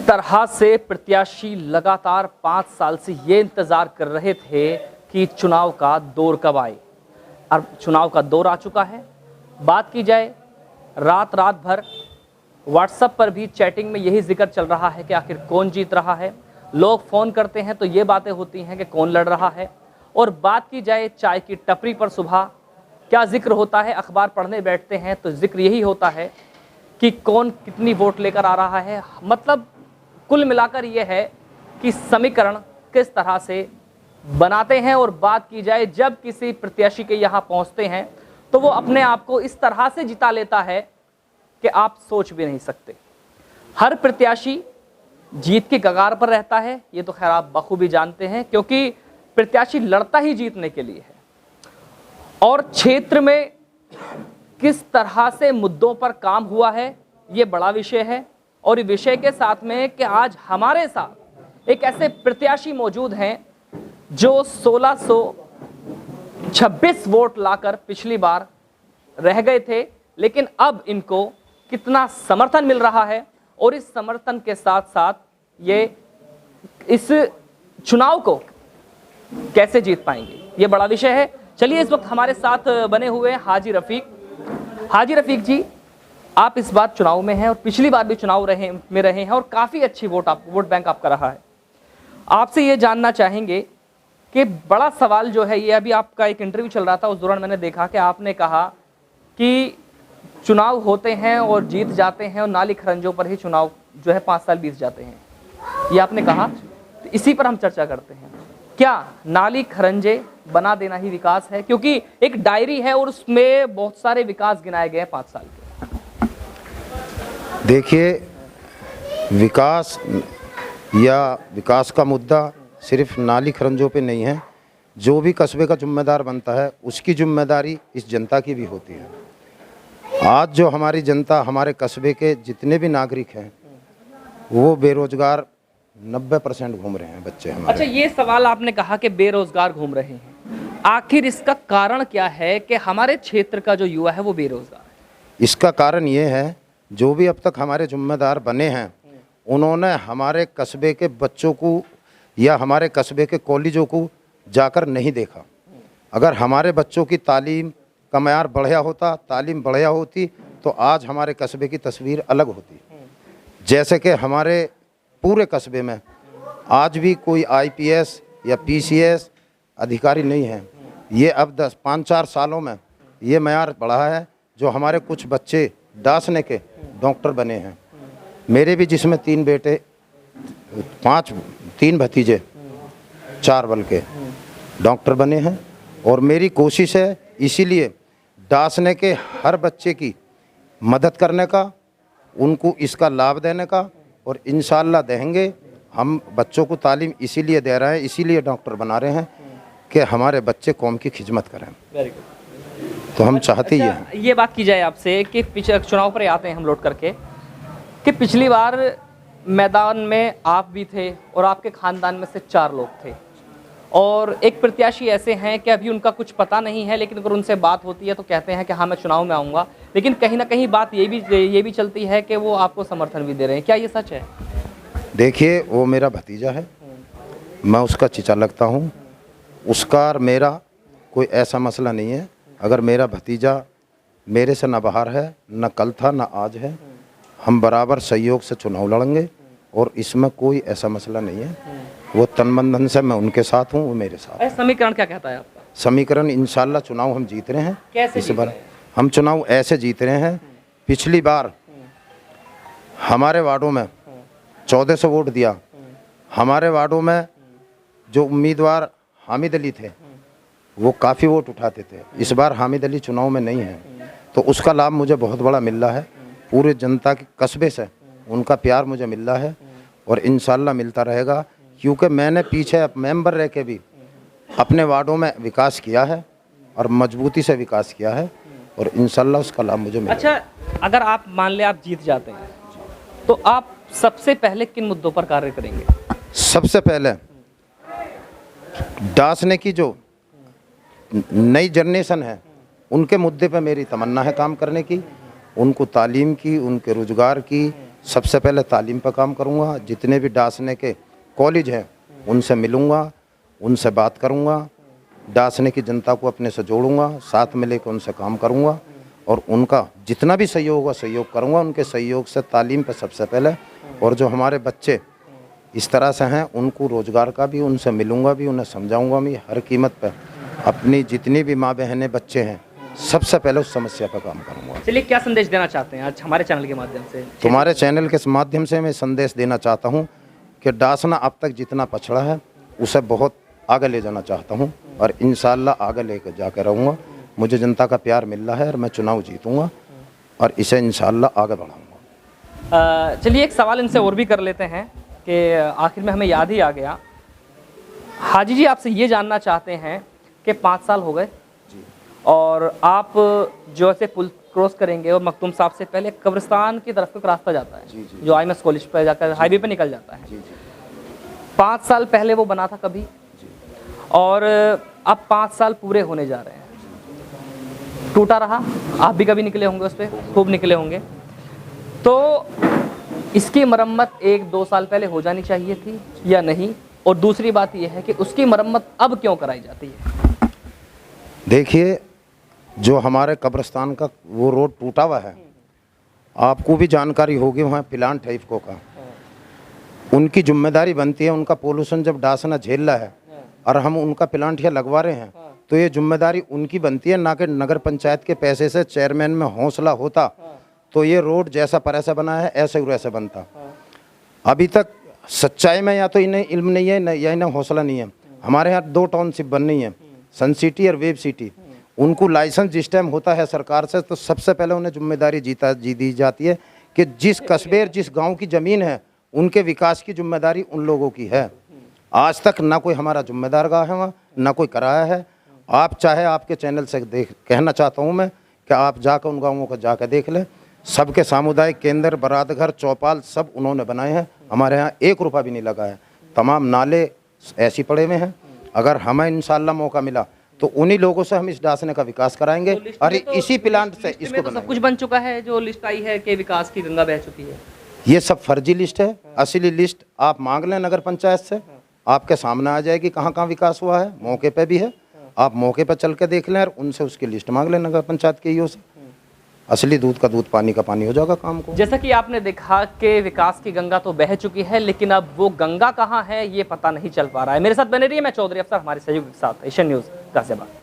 तरह से प्रत्याशी लगातार 5 साल से ये इंतजार कर रहे थे कि चुनाव का दौर कब आए। अब चुनाव का दौर आ चुका है। बात की जाए, रात भर व्हाट्सएप पर भी चैटिंग में यही जिक्र चल रहा है कि आखिर कौन जीत रहा है। लोग फ़ोन करते हैं तो ये बातें होती हैं कि कौन लड़ रहा है। और बात की जाए चाय की टपरी पर सुबह क्या जिक्र होता है, अखबार पढ़ने बैठते हैं तो जिक्र यही होता है कि कौन कितनी वोट लेकर आ रहा है। मतलब कुल मिलाकर ये है कि समीकरण किस तरह से बनाते हैं। और बात की जाए जब किसी प्रत्याशी के यहाँ पहुँचते हैं तो वो अपने आप को इस तरह से जिता लेता है कि आप सोच भी नहीं सकते। हर प्रत्याशी जीत की कगार पर रहता है, ये तो खैर आप बखूबी जानते हैं, क्योंकि प्रत्याशी लड़ता ही जीतने के लिए है। और क्षेत्र में किस तरह से मुद्दों पर काम हुआ है ये बड़ा विषय है। और विषय के साथ में कि आज हमारे साथ एक ऐसे प्रत्याशी मौजूद हैं जो 1626 वोट लाकर पिछली बार रह गए थे, लेकिन अब इनको कितना समर्थन मिल रहा है और इस समर्थन के साथ साथ ये इस चुनाव को कैसे जीत पाएंगे, ये बड़ा विषय है। चलिए, इस वक्त हमारे साथ बने हुए हैं हाजी रफीक। हाजी रफीक जी, आप इस बार चुनाव में हैं और पिछली बार भी चुनाव में रहे हैं और काफ़ी अच्छी वोट बैंक आपका रहा है। आपसे ये जानना चाहेंगे कि बड़ा सवाल जो है ये, अभी आपका एक इंटरव्यू चल रहा था, उस दौरान मैंने देखा कि आपने कहा कि चुनाव होते हैं और जीत जाते हैं और नाली खरंजों पर ही चुनाव जो है 5 साल बीत जाते हैं, ये आपने कहा। तो इसी पर हम चर्चा करते हैं। क्या नाली खरंजे बना देना ही विकास है? क्योंकि एक डायरी है और उसमें बहुत सारे विकास गिनाए गए हैं 5 साल के। देखिए, विकास या विकास का मुद्दा सिर्फ नाली खरंजों पे नहीं है। जो भी कस्बे का जिम्मेदार बनता है उसकी जिम्मेदारी इस जनता की भी होती है। आज जो हमारी जनता, हमारे कस्बे के जितने भी नागरिक हैं वो बेरोजगार 90% घूम रहे हैं बच्चे हमारे। अच्छा, ये सवाल आपने कहा कि बेरोजगार घूम रहे हैं, आखिर इसका कारण क्या है कि हमारे क्षेत्र का जो युवा है वो बेरोजगार है? इसका कारण ये है, जो भी अब तक हमारे जिम्मेदार बने हैं उन्होंने हमारे कस्बे के बच्चों को या हमारे कस्बे के कॉलेजों को जाकर नहीं देखा। अगर हमारे बच्चों की तालीम का मयार बढ़िया होता, तालीम बढ़िया होती, तो आज हमारे कस्बे की तस्वीर अलग होती। जैसे कि हमारे पूरे कस्बे में आज भी कोई आईपीएस या पीसीएस अधिकारी नहीं है। ये अब 5-4 सालों में ये मयार बढ़ा है, जो हमारे कुछ बच्चे दासने के डॉक्टर बने हैं। मेरे भी जिसमें 3 बेटे, 3 भतीजे, 4 बल्कि डॉक्टर बने हैं। और मेरी कोशिश है इसीलिए दासने के हर बच्चे की मदद करने का, उनको इसका लाभ देने का, और इंशाअल्लाह देंगे। हम बच्चों को तालीम इसीलिए दे रहे हैं, इसीलिए डॉक्टर बना रहे हैं कि हमारे बच्चे कौम की खिदमत करें। Very good. तो हम चाहते ही हैं। ये बात की जाए आपसे कि पिछले चुनाव पर आते हैं हम लौट करके, कि पिछली बार मैदान में आप भी थे और आपके खानदान में से 4 लोग थे, और एक प्रत्याशी ऐसे हैं कि अभी उनका कुछ पता नहीं है, लेकिन अगर उनसे बात होती है तो कहते हैं कि हाँ मैं चुनाव में आऊँगा, लेकिन कहीं ना कहीं बात ये भी चलती है कि वो आपको समर्थन भी दे रहे हैं। क्या ये सच है? देखिए, वो मेरा भतीजा है, मैं उसका चीचा लगता हूँ। उसका और मेरा कोई ऐसा मसला नहीं है। अगर मेरा भतीजा मेरे से न बाहर है, न कल था, न आज है, हम बराबर सहयोग से चुनाव लड़ेंगे और इसमें कोई ऐसा मसला नहीं है। वो तन मन धन से मैं उनके साथ हूँ, वो मेरे साथ। समीकरण क्या कहता है आपका? समीकरण इंशाल्लाह चुनाव हम जीत रहे हैं। कैसे इस बार हम चुनाव ऐसे जीत रहे हैं, पिछली बार हमारे वार्डों में 1400 वोट दिया। हमारे वार्डों में जो उम्मीदवार हामिद अली थे वो काफ़ी वोट उठाते थे। इस बार हामिद अली चुनाव में नहीं है, तो उसका लाभ मुझे बहुत बड़ा मिल रहा है। पूरे जनता के कस्बे से उनका प्यार मुझे मिल रहा है और इंशाल्लाह मिलता रहेगा, क्योंकि मैंने पीछे मेंबर रह के भी अपने वार्डों में विकास किया है और मजबूती से विकास किया है, और इंशाल्लाह उसका लाभ मुझे मिलेगा। अच्छा, अगर आप मान ले आप जीत जाते हैं तो आप सबसे पहले किन मुद्दों पर कार्य करेंगे? सबसे पहले दासने की जो नई जनरेशन है उनके मुद्दे पर मेरी तमन्ना है काम करने की, उनको तालीम की, उनके रोजगार की, सबसे पहले तालीम पर काम करूँगा। जितने भी डासने के कॉलेज हैं उनसे मिलूँगा, उनसे बात करूँगा, डासने की जनता को अपने से जोड़ूंगा, साथ में लेकर उनसे काम करूँगा और उनका जितना भी सहयोग होगा सहयोग करूँगा। उनके सहयोग से तालीम पर सबसे पहले, और जो हमारे बच्चे इस तरह से हैं उनको रोज़गार का भी, उनसे मिलूँगा भी, उन्हें समझाऊँगा भी हर कीमत पर। अपनी जितनी भी माँ बहनें बच्चे हैं सबसे पहले उस समस्या पर काम करूँगा। चलिए, क्या संदेश देना चाहते हैं आज हमारे चैनल के माध्यम से? तुम्हारे चैनल के माध्यम से मैं संदेश देना चाहता हूँ कि डासना अब तक जितना पछड़ा है उसे बहुत आगे ले जाना चाहता हूँ और इंशाल्लाह आगे लेकर जाकर रहूँगा। मुझे जनता का प्यार मिल रहा है और मैं चुनाव जीतूँगा और इसे इंशाल्लाह आगे बढ़ाऊँगा। चलिए, एक सवाल इनसे और भी कर लेते हैं कि आखिर में हमें याद ही आ गया। हाजी जी, आपसे ये जानना चाहते हैं कि 5 साल हो गए और आप जो ऐसे पुल क्रॉस करेंगे और मखदूम साहब से पहले कब्रिस्तान की तरफ का रास्ता जाता है जो IMS कॉलेज पर जाकर हाईवे पे निकल जाता है। 5 साल पहले वो बना था कभी, और अब 5 साल पूरे होने जा रहे हैं, टूटा रहा। आप भी कभी निकले होंगे उस पर, खूब निकले होंगे। तो इसकी मरम्मत 1-2 साल पहले हो जानी चाहिए थी या नहीं? और दूसरी बात यह है कि उसकी मरम्मत अब क्यों कराई जाती है? देखिए, जो हमारे कब्रिस्तान का वो रोड टूटा हुआ है, आपको भी जानकारी होगी, वहाँ प्लांट है इफ़को का, उनकी जिम्मेदारी बनती है। उनका पोल्यूशन जब डासना झेल रहा है और हम उनका प्लांट यहाँ लगवा रहे हैं तो ये जिम्मेदारी उनकी बनती है, ना कि नगर पंचायत के पैसे से। चेयरमैन में हौसला होता तो ये रोड जैसा पर ऐसा बना है ऐसे ही वैसे बनता। अभी तक सच्चाई में या तो इन्हें इल्म नहीं है या इन्हें हौसला नहीं है। हमारे यहाँ 2 टाउनशिप बननी है, सन सिटी और वेब सिटी। उनको लाइसेंस जिस टाइम होता है सरकार से तो सबसे पहले उन्हें जिम्मेदारी दी जाती है कि जिस कस्बे जिस गांव की ज़मीन है उनके विकास की जिम्मेदारी उन लोगों की है। आज तक ना कोई हमारा जिम्मेदार रहा है वहाँ, ना कोई कराया है। आप चाहे आपके चैनल से कहना चाहता हूँ मैं कि आप जाकर उन गाँवों को जाकर देख लें। सबके सामुदायिक केंद्र, बरातघर, चौपाल सब उन्होंने बनाए हैं। हमारे यहाँ 1 रुपया भी नहीं लगा है। तमाम नाले ऐसे पड़े हुए हैं। अगर हमें इंशाल्लाह मौका मिला तो उन्हीं लोगों से हम इस डासने का विकास कराएंगे और इसी प्लांट से इसको तो सब कुछ बन चुका है। जो लिस्ट आई है कि विकास की गंगा बह चुकी है, ये सब फर्जी लिस्ट है। असली लिस्ट आप मांग लें नगर पंचायत से, आपके सामने आ जाएगी कहाँ कहाँ विकास हुआ है। मौके पे भी है, आप मौके पर चल के देख लें और उनसे उसकी लिस्ट मांग लें नगर पंचायत के ईओ से। असली दूध का दूध, पानी का पानी हो जाएगा काम को। जैसा कि आपने देखा कि विकास की गंगा तो बह चुकी है, लेकिन अब वो गंगा कहाँ है ये पता नहीं चल पा रहा है। मेरे साथ बने रहिए, मैं चौधरी अफसर, हमारे सहयोगी के साथ एशियन न्यूज़ गाजियाबाद।